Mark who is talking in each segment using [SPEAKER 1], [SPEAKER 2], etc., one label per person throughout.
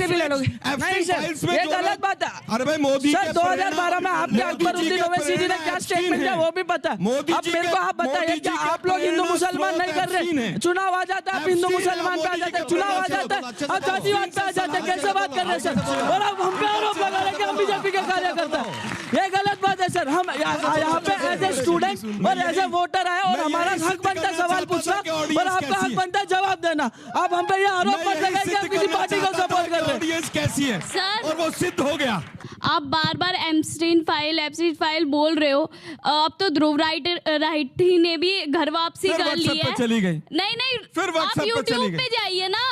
[SPEAKER 1] भी ले लोगे? नहीं सर, ये गलत बात है।
[SPEAKER 2] अरे भाई मोदी
[SPEAKER 1] सर 2012 में आपके अकबरुद्दीन ओवैसी ने क्या स्टेटमेंट दिया वो भी पता है। अब मेरे को आप बताइए क्या आप लोग हिंदू मुसलमान नहीं कर रहे? चुनाव आ जाता है आप हिंदू मुसलमान पे आ जाते हैं, चुनाव आ जाता है आप जातिवाद पे आ जाते हैं, कैसे बात कर रहे हैं सर? और अब हम पे आरोप लगा रहे हैं कि हम बीजेपी के कार्यकर्ता हैं, ये गलत बात है सर। हम यहाँ पे एज ए स्टूडेंट और एज ए वोटर आए और हमारा हक बनता है सवाल पूछना और आपका हक बनता है जवाब देना। आप हम पे ये आरोप मत लगाइए कि आप किसी पार्टी को सपोर्ट कर रहे हैं।
[SPEAKER 2] कैसी है
[SPEAKER 3] सर,
[SPEAKER 2] और वो सिद्ध हो गया।
[SPEAKER 3] आप बार बार एब्स्टीन फाइल बोल रहे हो। अब तो ध्रुव राठी ने भी घर वापसी कर ली है।
[SPEAKER 2] चली गई।
[SPEAKER 3] नहीं
[SPEAKER 2] फिर
[SPEAKER 3] आप यूट्यूब पे जाइए ना,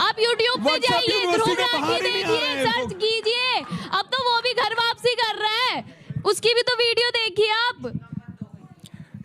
[SPEAKER 3] आप यूट्यूब पे जाइए, ध्रुव राठी देखिए, सर्च कीजिए। अब तो वो भी घर वापसी कर रहा है, उसकी भी तो वीडियो देखिए आप।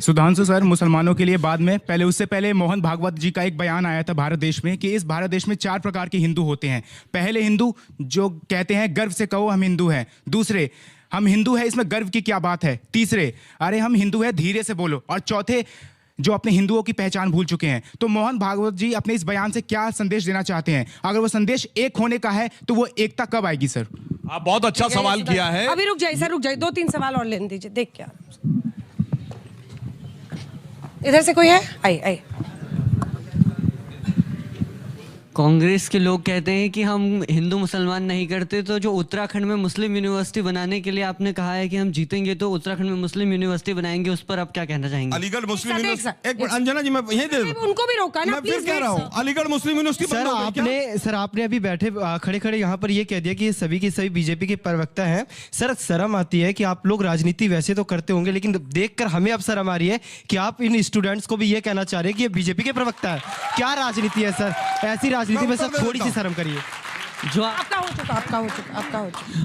[SPEAKER 4] सुधांशु सर, मुसलमानों के लिए बाद में, पहले उससे पहले मोहन भागवत जी का एक बयान आया था भारत देश में कि इस भारत देश में 4 प्रकार के हिंदू होते हैं। पहले हिंदू जो कहते हैं गर्व से कहो हम हिंदू हैं। दूसरे, हम हिंदू हैं इसमें गर्व की क्या बात है। तीसरे, अरे हम हिंदू हैं धीरे से बोलो। और चौथे, जो अपने हिंदुओं की पहचान भूल चुके हैं। तो मोहन भागवत जी अपने इस बयान से क्या संदेश देना चाहते हैं? अगर वो संदेश एक होने का है तो वो एकता कब आएगी सर?
[SPEAKER 5] आप बहुत अच्छा सवाल किया है।
[SPEAKER 1] अभी रुक जाइए सर, रुक जाइए, 2-3 सवाल और लेने दीजिए। देख क्या इधर से कोई है? आई
[SPEAKER 6] कांग्रेस के लोग कहते हैं कि हम हिंदू मुसलमान नहीं करते, तो जो उत्तराखंड में मुस्लिम यूनिवर्सिटी बनाने के लिए आपने कहा है कि हम जीतेंगे तो उत्तराखंड में मुस्लिम यूनिवर्सिटी बनाएंगे, उस पर आप क्या कहना चाहेंगे?
[SPEAKER 2] अलीगढ़ मुस्लिम यूनिवर्सिटी, एक मिनट अंजना जी मैं यही दे दूं,
[SPEAKER 1] उनको भी रोका ना,
[SPEAKER 2] मैं फिर कह रहा हूं अलीगढ़ मुस्लिम यूनिवर्सिटी
[SPEAKER 7] सर आपने अभी बैठे खड़े यहाँ पर ये कह दिया कि सभी के सभी बीजेपी के प्रवक्ता हैं। सर शर्म आती है कि आप लोग राजनीति वैसे तो करते होंगे, लेकिन देखकर हमें अब शर्म आ रही है कि आप इन स्टूडेंट्स को भी ये कहना चाह रहे हैं कि ये बीजेपी के प्रवक्ता है। क्या राजनीति है सर? ऐसी राजनीति में सर थोड़ी सी शर्म करिए। जो
[SPEAKER 1] आपका हो चुका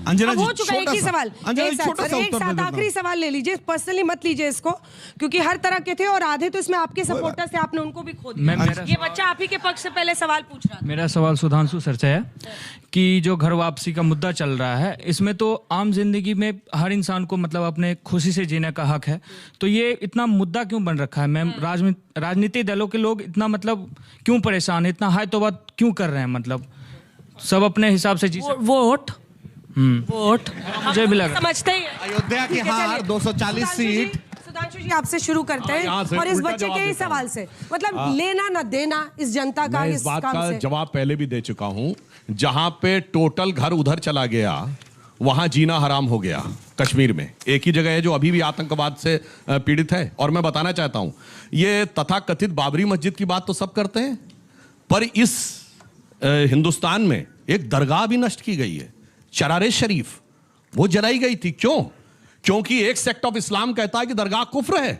[SPEAKER 2] अंजना जी,
[SPEAKER 1] हो चुका। एक ही सवाल, एक साथ आखिरी सवाल ले लीजिए, पर्सनली मत लीजिए इसको, क्योंकि हर तरह के थे और आधे तो इसमें आपके सपोर्टर्स थे, आपने उनको भी खो दिया। ये बच्चा आप ही के पक्ष से पहले सवाल पूछ रहा था।
[SPEAKER 8] मेरा सवाल सुधांशु सर से है कि जो घर वापसी का मुद्दा चल रहा है, इसमें तो आम जिंदगी में हर इंसान को मतलब अपने खुशी से जीने का हक है, तो ये इतना मुद्दा क्यों बन रखा है मैम? राजनीतिक दलों के लोग इतना मतलब क्यों परेशान है, इतना हाई तो बात क्यों कर रहे हैं? मतलब सब अपने हिसाब से
[SPEAKER 1] वोट
[SPEAKER 8] मुझे भी लगा
[SPEAKER 1] समझते ही
[SPEAKER 5] अयोध्या की हार 240 सीट।
[SPEAKER 1] सुधांशु जी आपसे शुरू करते हैं और इस बच्चे के ही सवाल से, मतलब लेना ना देना इस जनता का,
[SPEAKER 5] इस बात का जवाब पहले भी दे चुका हूं। जहां पे टोटल घर उधर चला गया वहां जीना हराम हो गया। कश्मीर में एक ही जगह है जो अभी भी आतंकवाद से पीड़ित है। और मैं बताना चाहता हूं, ये तथाकथित बाबरी मस्जिद की बात तो सब करते हैं, पर इस हिंदुस्तान में एक दरगाह भी नष्ट की गई है, चरारे शरीफ, वो जलाई गई थी। क्यों? क्योंकि एक सेक्ट ऑफ इस्लाम कहता है कि दरगाह कुफ्र है,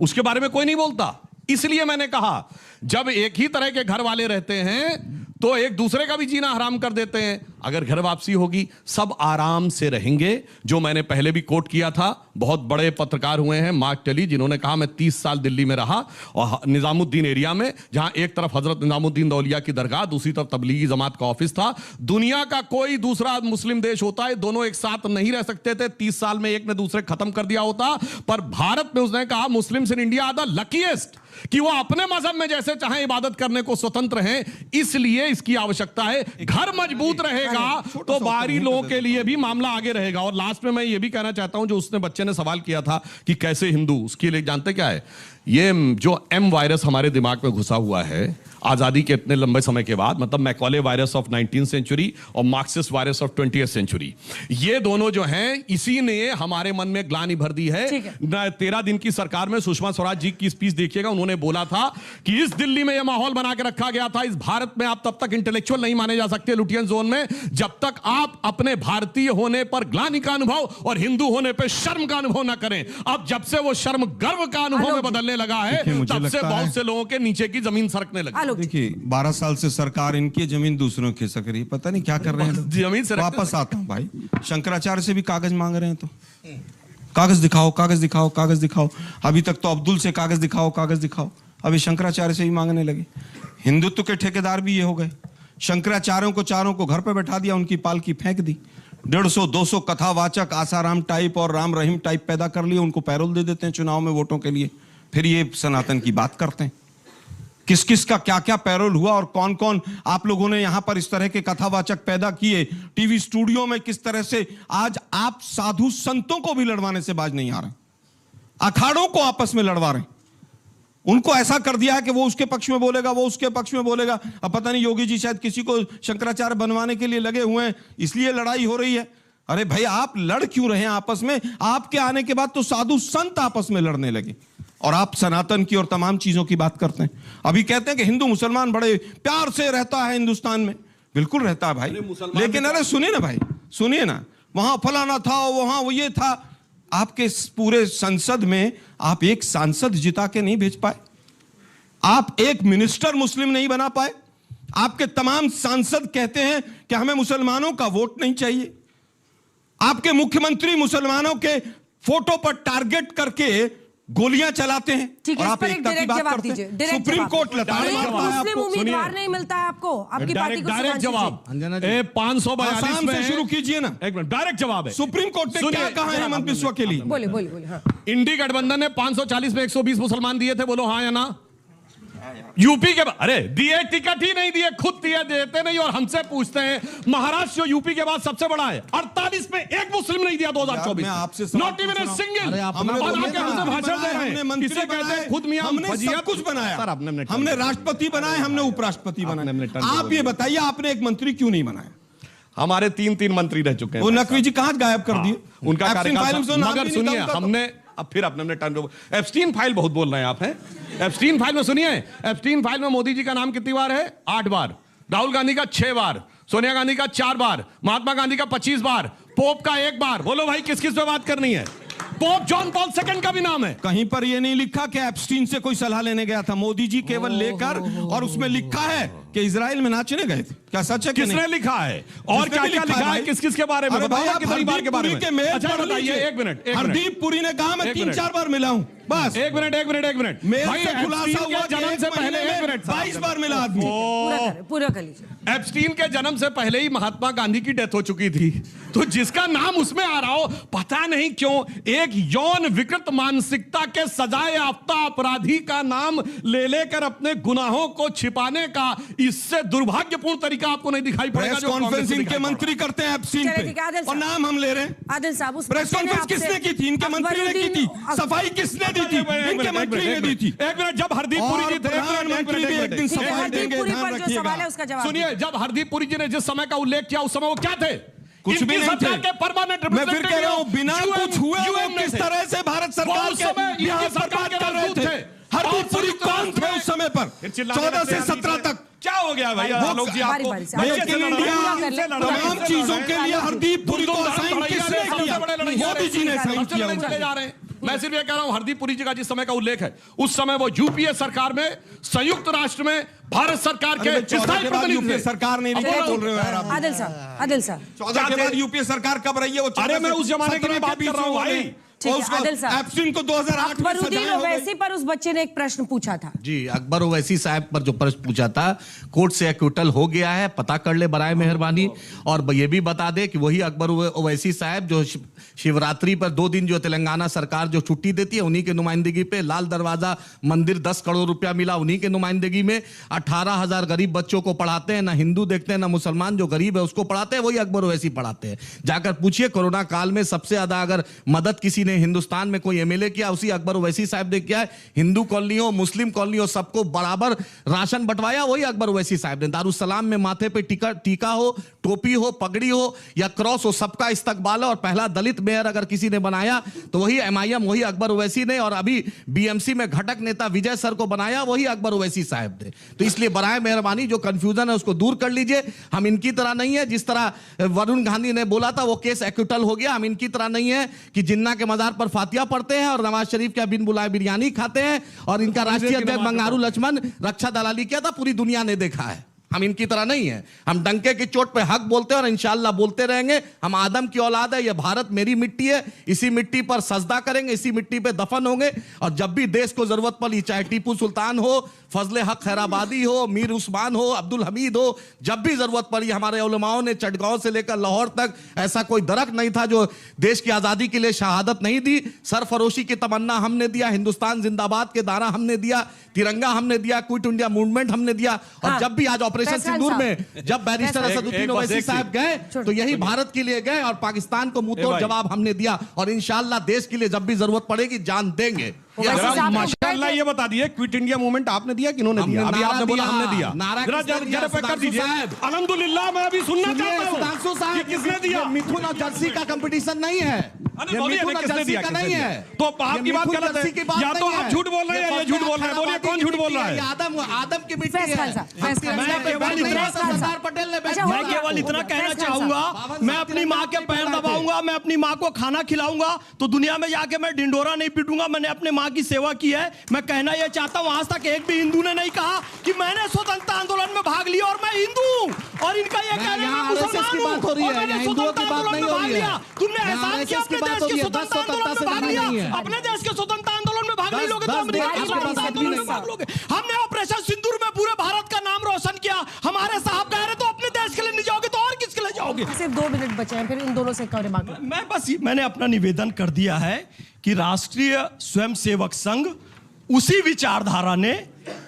[SPEAKER 5] उसके बारे में कोई नहीं बोलता। इसलिए मैंने कहा जब एक ही तरह के घर वाले रहते हैं तो एक दूसरे का भी जीना हराम कर देते हैं। अगर घर वापसी होगी सब आराम से रहेंगे। जो मैंने पहले भी कोट किया था, बहुत बड़े पत्रकार हुए हैं मार्क टेली, जिन्होंने कहा मैं 30 साल दिल्ली में रहा और निजामुद्दीन एरिया में, जहां एक तरफ हजरत निजामुद्दीन दौलिया की दरगाह, दूसरी तरफ तबलीगी जमात का ऑफिस था। दुनिया का कोई दूसरा मुस्लिम देश होता है दोनों एक साथ नहीं रह सकते थे, 30 साल में एक ने दूसरे खत्म कर दिया होता। पर भारत में उसने कहा Muslims in India are the luckiest, कि वो अपने मजहब में जैसे चाहे इबादत करने को स्वतंत्र हैं। इसलिए इसकी आवश्यकता है। घर मजबूत रहेगा तो बाहरी लोगों के लिए भी मामला आगे रहेगा। और लास्ट में मैं ये भी कहना चाहता हूं, जो उसने बच्चे ने सवाल किया था कि कैसे हिंदू, उसके लिए जानते क्या है? ये जो एम वायरस हमारे दिमाग में घुसा हुआ है आजादी के इतने लंबे समय के बाद, मतलब Macaulay virus of 19th century और Marxist virus of 20th century, ये दोनों जो हैं इसी ने हमारे मन में ग्लानि भर दी है। 13 दिन की सरकार में सुषमा स्वराज जी की स्पीच देखिएगा, उन्होंने बोला था कि इस दिल्ली में यह माहौल बना के रखा गया था, इस भारत में आप तब तक इंटेलेक्चुअल नहीं माने जा सकते लुटियन जोन में जब तक आप अपने भारतीय होने पर ग्लानि का अनुभव और हिंदू होने पर शर्म का अनुभव ना करें। अब जब से वो शर्म गर्व का अनुभव में बदलने लगा है, तब से बहुत से लोगों के नीचे की जमीन सरकने लगी।
[SPEAKER 2] देखिए 12 साल से सरकार इनकी जमीन दूसरों की खिसक रही है, पता नहीं क्या कर रहे हैं।
[SPEAKER 5] जमीन से
[SPEAKER 2] वापस आता हूं भाई, शंकराचार्य से भी कागज मांग रहे हैं, तो कागज दिखाओ, कागज दिखाओ, कागज दिखाओ। अभी तक तो अब्दुल से कागज दिखाओ, कागज दिखाओ, अभी शंकराचार्य से ही मांगने लगे। हिंदुत्व के ठेकेदार भी ये हो गए। शंकराचार्यों को चारों को घर पे बैठा दिया, उनकी पालकी फेंक दी। 150-200 कथावाचक आसाराम टाइप और राम रहीम टाइप पैदा कर लिए, उनको पैरोल दे देते हैं चुनाव में वोटों के लिए, फिर ये सनातन की बात करते हैं। किस किस का क्या क्या पैरोल हुआ और कौन कौन आप लोगों ने यहां पर इस तरह के कथावाचक पैदा किए, टीवी स्टूडियो में किस तरह से आज आप साधु संतों को भी लड़वाने से बाज नहीं आ रहे, अखाड़ों को आपस में लड़वा रहे हैं। उनको ऐसा कर दिया है कि वो उसके पक्ष में बोलेगा, वो उसके पक्ष में बोलेगा। अब पता नहीं योगी जी शायद किसी को शंकराचार्य बनवाने के लिए लगे हुए हैं, इसलिए लड़ाई हो रही है। अरे भाई आप लड़ क्यों रहे हैं आपस में? आपके आने के बाद तो साधु संत आपस में लड़ने लगे और आप सनातन की और तमाम चीजों की बात करते हैं। अभी कहते हैं कि हिंदू मुसलमान बड़े प्यार से रहता है हिंदुस्तान में। बिल्कुल रहता है भाई, लेकिन अरे सुनिए ना भाई, सुनिए ना, वहां फलाना था, वहां वो ये था। आपके पूरे संसद में आप एक सांसद जिता के नहीं भेज पाए, आप एक मिनिस्टर मुस्लिम नहीं बना पाए। आपके तमाम सांसद कहते हैं कि हमें मुसलमानों का वोट नहीं चाहिए। आपके मुख्यमंत्री मुसलमानों के फोटो पर टारगेट करके गोलियां चलाते हैं
[SPEAKER 9] ठीक
[SPEAKER 2] और
[SPEAKER 9] है,
[SPEAKER 2] आप एकता की बात करते हैं। सुप्रीम कोर्ट लताड़े मारता है
[SPEAKER 9] मुस्लिम
[SPEAKER 2] आपको।
[SPEAKER 9] उम्मीदवार नहीं मिलता है आपको, आपकी पार्टी को
[SPEAKER 5] डायरेक्ट जवाब 542
[SPEAKER 2] आसाम से शुरू कीजिए ना,
[SPEAKER 5] एक मिनट, डायरेक्ट जवाब है।
[SPEAKER 2] सुप्रीम कोर्ट ने क्या कहा है हेमंत बिस्वा के लिए?
[SPEAKER 9] बोले बोले बोले। हाँ,
[SPEAKER 5] इंडी गठबंधन ने 540 में 120 मुसलमान दिए थे, बोलो हाँ या ना? यूपी के अरे दिए, टिकट ही नहीं दिए, खुद दिए, देते नहीं और हमसे पूछते हैं। महाराष्ट्र जो यूपी के बाद सबसे बड़ा है, 48 में एक मुस्लिम नहीं दिया 2024
[SPEAKER 2] आपसे
[SPEAKER 5] नॉट इवन ए सिंगल। हमसे भाषण दे रहे हैं,
[SPEAKER 2] मंत्री
[SPEAKER 5] किसे कहते हैं खुद मियां
[SPEAKER 2] हमने
[SPEAKER 5] फजीहत।
[SPEAKER 2] सब कुछ बनाया
[SPEAKER 5] सर, आपने
[SPEAKER 2] हमने राष्ट्रपति बनाए, हमने उपराष्ट्रपति बनाए। आप ये बताइए आपने एक मंत्री क्यों नहीं बनाया?
[SPEAKER 5] हमारे 3 मंत्री रह चुके हैं।
[SPEAKER 2] वो नकवी जी कहां गायब कर दिए?
[SPEAKER 5] उनका कार्यकाल
[SPEAKER 2] कार्यकाल
[SPEAKER 5] मगर सुनिए, हमने अब फिर अपने टर्न एप्स्टीन फाइल बहुत बोल रहे हैं आप हैं। एप्स्टीन फाइल में सुनिए, एप्स्टीन फाइल में मोदी जी का नाम कितनी बार है? 8 बार। राहुल गांधी का 6 बार, सोनिया गांधी का 4 बार, महात्मा गांधी का 25 बार, पोप का 1 बार। बोलो भाई किस किस पे बात करनी है? पोप जॉन पॉल II का भी नाम है।
[SPEAKER 2] कहीं पर यह नहीं लिखा कि एप्स्टीन से कोई सलाह लेने गया था। मोदी जी केवल लेकर, और उसमें लिखा है कि इजराइल में नाचने गए थे। क्या सच है?
[SPEAKER 5] किसने लिखा है और क्या क्या लिखा है? किस किस के बारे में?
[SPEAKER 2] भाई आप
[SPEAKER 5] कितनी बार के बारे में?
[SPEAKER 2] अच्छा बताइए।
[SPEAKER 5] एक मिनट,
[SPEAKER 2] हरदीप पुरी ने कहा मैं 3-4 बार मिला हूं, बस।
[SPEAKER 5] एक मिनट
[SPEAKER 2] मेल से खुलासा हुआ
[SPEAKER 5] जन्म से पहले
[SPEAKER 2] 22 बार मिला आदमी।
[SPEAKER 9] पूरा कर लीजिए।
[SPEAKER 5] एप्स्टीन के जन्म से पहले ही महात्मा गांधी की डेथ हो चुकी थी, तो जिसका नाम उसमें आ रहा हो, पता नहीं क्यों एक यौन विकृत मानसिकता के सजाए याफ्ता अपराधी का नाम ले लेकर अपने गुनाहों को छिपाने का इससे दुर्भाग्यपूर्ण तरीका आपको नहीं दिखाई पड़ेगा।
[SPEAKER 2] प्रेस कॉन्फ्रेंस इनके मंत्री करते हैं एप्स्टीन पे, और नाम हम ले रहे हैं।
[SPEAKER 9] आदिल साहब, उस
[SPEAKER 2] प्रेस कॉन्फ्रेंस किसने की थी? इनके मंत्री ने की थी। सफाई किसने दी थी? इनके मंत्री ने दी थी।
[SPEAKER 5] एक मिनट, जब हरदीप पुरी जी थे,
[SPEAKER 2] प्रधानमंत्री भी एक दिन सफाई देंगे, ध्यान रखिएगा।
[SPEAKER 5] सुनिए, जब हरदीप पुरी जी ने जिस समय का उल्लेख किया उस समय वो क्या थे?
[SPEAKER 2] कुछ भी नहीं थे।
[SPEAKER 5] के परमानेंट
[SPEAKER 2] मैं फिर कह रहा हूं, बिना कुछ हुए वो किस तरह से भारत सरकार के बिहार पर बात कर रहे थे। हरदीप पुरी कौन थे उस समय पर? 14 से 17 तक
[SPEAKER 5] क्या हो गया भाई? आलोक जी आपको
[SPEAKER 2] मेक इन इंडिया तमाम चीजों के लिए हरदीप पुरी को साइन किसने किया? मोदी जी ने साइन किया।
[SPEAKER 5] चले जा रहे हैं। मैं सिर्फ ये कह रहा हूं, हरदीप पुरी जी का जिस समय का उल्लेख है, उस समय वो यूपीए सरकार में, संयुक्त राष्ट्र में भारत सरकार के स्थायी प्रतिनिधि थे।
[SPEAKER 2] सरकार नहीं रही, बोल रहे हो यार आप।
[SPEAKER 9] आदिल साहब
[SPEAKER 2] 14 के बाद यूपीए सरकार कब रही है? वो
[SPEAKER 5] अरे मैं उस जमाने की बात कर रहा हूं भाई।
[SPEAKER 2] एप्स्टीन को 2008 में
[SPEAKER 9] अकबरुद्दीन ओवैसी पर उस बच्चे ने एक प्रश्न पूछा था।
[SPEAKER 10] जी, अकबर ओवैसी साहब पर जो प्रश्न पूछा था, कोर्ट से एक्विटल हो गया है, पता कर ले बराए मेहरबानी। और ये भी बता दे कि वही अकबर ओवैसी साहब जो शिवरात्रि पर 2 दिन जो तेलंगाना सरकार जो छुट्टी देती है, उन्हीं के नुमाइंदगी पे लाल दरवाजा मंदिर 10 करोड़ रुपया मिला, उन्हीं के नुमाइंदगी में 18,000 गरीब बच्चों को पढ़ाते हैं। ना हिंदू देखते हैं ना मुसलमान, जो गरीब है उसको पढ़ाते हैं, वही अकबर ओवैसी पढ़ाते हैं। जाकर पूछिए, कोरोना काल में सबसे ज्यादा अगर मदद किसी ने हिंदुस्तान में कोई एमएलए किया, उसी अकबर ओवैसी साहब ने किया है। हिंदू कॉलोनियों, मुस्लिम कॉलोनियों, सबको बराबर राशन बंटवाया, वही अकबर ओवैसी साहब ने। दारुसलाम में माथे पे टीका हो, टोपी हो, पगड़ी हो या क्रॉस हो, सबका इस्तकबाल है। और पहला दलित मेयर अगर किसी ने बनाया तो वही एमआईएम, वही अकबर ओवैसी ने। और अभी बीएमसी में घटक नेता विजय सर को बनाया, वही अकबर ओवैसी साहब ने। तो इसलिए बराए मेहरबानी जो कंफ्यूजन है उसको दूर कर लीजिए। हम इनकी तरह नहीं है, जिस तरह वरुण गांधी ने बोला था वो केस एक्विटल हो गया। हम इनकी तरह नहीं है कि जिन्ना के मजार पर फातिया पढ़ते हैं और नवाज शरीफ के बिन बुलाए बिरयानी खाते हैं। और इनका राष्ट्रीय अध्यक्ष बंगारू लक्ष्मण रक्षा दलाली किया था, पूरी दुनिया ने देखा है। हम इनकी तरह नहीं है। हम डंके की चोट पे हक बोलते हैं और इंशाल्लाह बोलते रहेंगे। हम आदम की औलाद है, ये भारत मेरी मिट्टी है, इसी मिट्टी पर सजदा करेंगे, इसी मिट्टी पे दफन होंगे। और जब भी देश को जरूरत पड़ी, चाहे टीपू सुल्तान हो, फजले हक खैराबादी हो, मीर उस्मान हो, अब्दुल हमीद हो, जब भी जरूरत पड़ी हमारे उलमाओं ने चटगांव से लेकर लाहौर तक ऐसा कोई दरख्त नहीं था जो देश की आजादी के लिए शहादत नहीं दी। सरफरोशी की तमन्ना हमने दिया, हिंदुस्तान जिंदाबाद के नारा हमने दिया, तिरंगा हमने दिया, क्विट इंडिया मूवमेंट हमने दिया। और जब भी आज ऑपरेशन सिंदूर में जब बैरिस्टर असदुद्दीन ओवैसी साहब गए तो यही भारत के लिए गए और पाकिस्तान को मुंहतोड़ जवाब हमने दिया। और इंशाल्लाह देश के लिए जब भी जरूरत पड़ेगी जान देंगे।
[SPEAKER 5] माशाअल्लाह ये बता दिए, क्विट इंडिया मूवमेंट आपने दिया किन्होंने दिया? अभी आपने बोला हमने दिया। जरा पे कर दीजिए। अल्हम्दुलिल्लाह मैं अभी सुनना चाहता हूं
[SPEAKER 10] सुधांशु साहब,
[SPEAKER 5] किसने दिया?
[SPEAKER 10] मिथुन और जर्सी का कंपटीशन नहीं है,
[SPEAKER 5] किसने दिया? नहीं है तो आपकी बात गलत है। या तो आप झूठ बोल रहे हैं या ये झूठ बोल रहे हैं। बोलिए कौन झूठ बोल रहा है?
[SPEAKER 10] आदम की मिट्टी है।
[SPEAKER 1] सरदार पटेल ने मैं केवल इतना कहना चाहूंगा, मैं अपनी माँ के पैर दबाऊंगा, मैं अपनी माँ को खाना खिलाऊंगा, तो दुनिया में जाके मैं डिंडोरा नहीं पीटूंगा। मैंने अपने माँ की सेवा की है। मैं कहना यह चाहता हूँ, आज तक एक भी हिंदू ने नहीं कहा कि मैंने स्वतंत्रता आंदोलन में भाग लिया और मैं हिंदू हूँ। और इनका यह कहना है मुसलमान हूँ और मैंने स्वतंत्रता आंदोलन में भाग लिया। तुमने एहसान किया अपने देश के स्वतंत्रता आंदोलन में भाग लिया, अपने देश के स्वतंत्रता आंदोलन में भाग नहीं लोगे तो अमेरिका के स्वतंत्रता आंदोलन में भाग लोगे। हमने ऑपरेशन सिंदूर में पूरे भारत का नाम रोशन किया। हमारे साहब कह रहे तो अपने देश के लिए नहीं जाओगे तो और किसके लिए जाओगे?
[SPEAKER 9] सिर्फ 2 मिनट बचे हैं, फिर इन दोनों से कवरेज बात।
[SPEAKER 1] मैं बस मैंने अपना निवेदन कर दिया है कि राष्ट्रीय स्वयंसेवक संघ उसी विचारधारा ने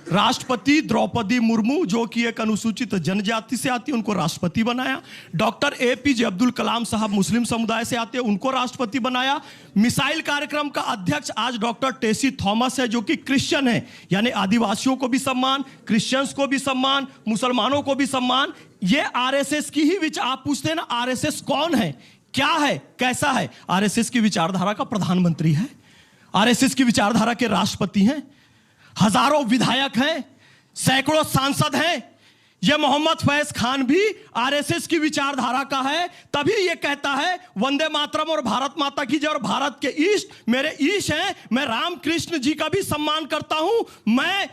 [SPEAKER 1] राष्ट्रपति द्रौपदी मुर्मू, जो कि एक अनुसूचित जनजाति से आती है, उनको राष्ट्रपति बनाया। डॉक्टर APJ अब्दुल कलाम साहब मुस्लिम समुदाय से आते हैं, उनको राष्ट्रपति बनाया। मिसाइल कार्यक्रम का अध्यक्ष आज डॉक्टर टेसी थॉमस है, जो कि क्रिश्चियन है। यानी आदिवासियों को भी सम्मान, क्रिश्चियंस को भी सम्मान, मुसलमानों को भी सम्मान। ये RSS की ही आप पूछते हैं ना, RSS कौन है, क्या है, कैसा है? RSS की विचारधारा का प्रधानमंत्री है, RSS की विचारधारा के राष्ट्रपति हैं, हजारों विधायक हैं, सैकड़ों सांसद हैं। यह मोहम्मद फैज खान भी RSS की विचारधारा का है, तभी यह कहता है वंदे मातरम और भारत माता की जय। और भारत के ईश मेरे ईश हैं। मैं रामकृष्ण जी का भी सम्मान करता हूं, मैं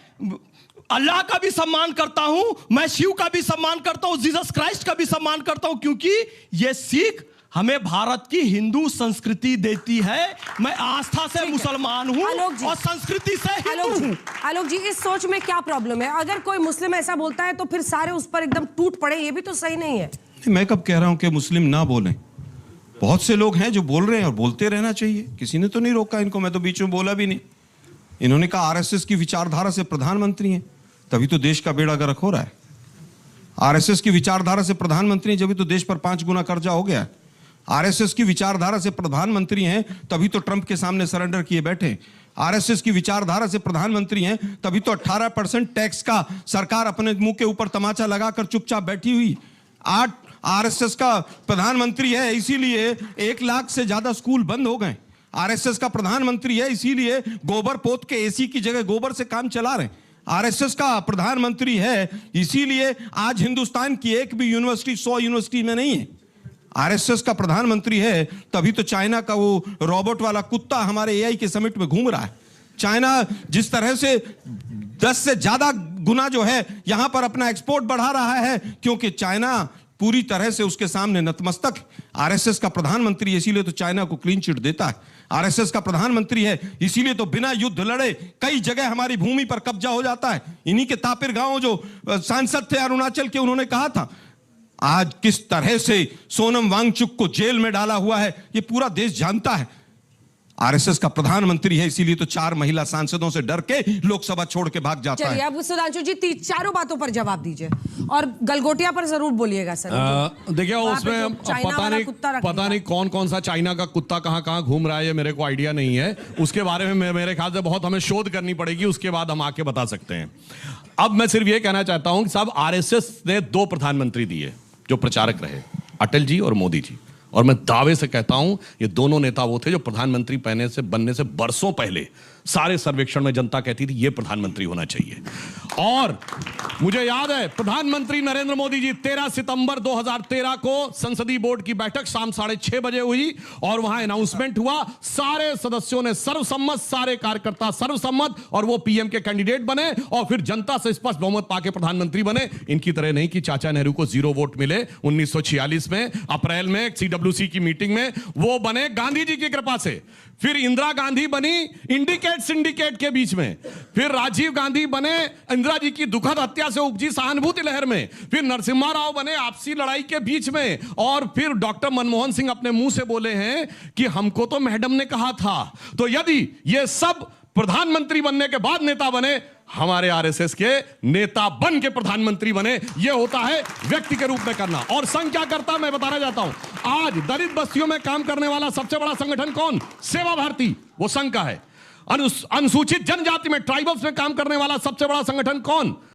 [SPEAKER 1] अल्लाह का भी सम्मान करता हूं, मैं शिव का भी सम्मान करता हूं, जीसस क्राइस्ट का भी सम्मान करता हूं, क्योंकि यह सीख हमें भारत की हिंदू संस्कृति देती है। मैं आस्था से मुसलमान हूँ और संस्कृति से हिंदू हूँ।
[SPEAKER 9] आलोक जी, इस सोच में क्या प्रॉब्लम है? अगर कोई मुस्लिम ऐसा बोलता है तो फिर सारे उस पर एकदम टूट पड़े, ये भी तो सही नहीं है।
[SPEAKER 2] मैं कब कह रहा हूं कि मुस्लिम ना बोलें? बहुत से लोग हैं जो बोल रहे हैं और बोलते रहना चाहिए, किसी ने तो नहीं रोका इनको। मैं तो बीच में बोला भी नहीं। इन्होंने कहा RSS की विचारधारा से प्रधानमंत्री हैं, तभी तो देश का बेड़ा गर्क हो रहा है। RSS की विचारधारा से प्रधानमंत्री, जब तो देश पर 5 गुना कर्जा हो गया। RSS की विचारधारा से प्रधानमंत्री हैं, तभी तो ट्रंप के सामने सरेंडर किए बैठे। RSS की विचारधारा से प्रधानमंत्री हैं, तभी तो 18% टैक्स का सरकार अपने मुंह के ऊपर तमाचा लगाकर चुपचाप बैठी हुई। 8 RSS का प्रधानमंत्री है, इसीलिए 1 लाख से ज्यादा स्कूल बंद हो गए। RSS का प्रधानमंत्री है, इसीलिए गोबर पोत के AC की जगह गोबर से काम चला रहे। RSS का प्रधानमंत्री है, इसीलिए आज हिंदुस्तान की एक भी यूनिवर्सिटी 100 यूनिवर्सिटी में नहीं है। RSS का प्रधानमंत्री है, तभी तो चाइना का वो रोबोट वाला कुत्ता हमारे AI के समिट में घूम रहा है। चाइना जिस तरह से 10 से ज्यादा गुना जो है यहां पर अपना एक्सपोर्ट बढ़ा रहा है, क्योंकि चाइना पूरी तरह से उसके सामने नतमस्तक। RSS का प्रधानमंत्री, इसीलिए तो चाइना को क्लीन चिट देता है। RSS का प्रधानमंत्री है, इसीलिए तो बिना युद्ध लड़े कई जगह हमारी भूमि पर कब्जा हो जाता है। इन्हीं के तापिर गांव जो सांसद थे अरुणाचल के, उन्होंने कहा था आज किस तरह से सोनम वांगचुक को जेल में डाला हुआ है, ये पूरा देश जानता है। RSS का प्रधानमंत्री है, इसीलिए तो 4 महिला सांसदों से डर के लोकसभा छोड़ के भाग जाता है।
[SPEAKER 9] चलिए अब सुधांशु जी चारों बातों पर जवाब दीजिए और गलगोटिया पर जरूर बोलिएगा सर।
[SPEAKER 5] देखिए उसमें पता नहीं कौन कौन सा चाइना का कुत्ता कहां घूम रहा है, ये मेरे को आइडिया नहीं है। उसके बारे में मेरे ख्याल से बहुत हमें शोध करनी पड़ेगी, उसके बाद हम आके बता सकते हैं। अब मैं सिर्फ ये कहना चाहता हूं कि साहब RSS ने 2 प्रधानमंत्री दिए जो प्रचारक रहे, अटल जी और मोदी जी। और मैं दावे से कहता हूं ये दोनों नेता वो थे जो प्रधानमंत्री बनने से बरसों पहले सारे सर्वेक्षण में जनता कहती थी ये प्रधानमंत्री होना चाहिए। और मुझे याद है प्रधानमंत्री नरेंद्र मोदी जी 13 सितंबर 2013 को संसदीय बोर्ड की बैठक शाम 6:30 बजे हुई और वहां अनाउंसमेंट हुआ, सारे सदस्यों ने सर्वसम्मत, सारे कार्यकर्ता सर्वसम्मत, और वो पीएम के कैंडिडेट बने और फिर जनता से स्पष्ट बहुमत पाके प्रधानमंत्री बने। इनकी तरह नहीं कि चाचा नेहरू को 0 वोट मिले 1946 में अप्रैल में सीडब्ल्यूसी की मीटिंग में, वो बने गांधी जी की कृपा से। फिर इंदिरा गांधी बनी इंडिकेट सिंडिकेट के बीच में, फिर राजीव गांधी बने इंदिरा जी की दुखद हत्या से उपजी सहानुभूति लहर में, फिर नरसिम्हा राव बने आपसी लड़ाई के बीच में, और फिर डॉक्टर मनमोहन सिंह अपने मुंह से बोले हैं कि हमको तो मैडम ने कहा था। तो यदि ये सब प्रधानमंत्री बनने के बाद नेता बने, हमारे आरएसएस के नेता बन के प्रधानमंत्री बने, ये होता है व्यक्ति के रूप में करना। और संघ क्या करता मैं बताना चाहता हूं। आज दलित बस्तियों में काम करने वाला सबसे बड़ा संगठन कौन? सेवा भारती, वो संघ का है। अनुसूचित जनजाति में, ट्राइबल्स में काम करने वाला सबसे बड़ा संगठन कौन?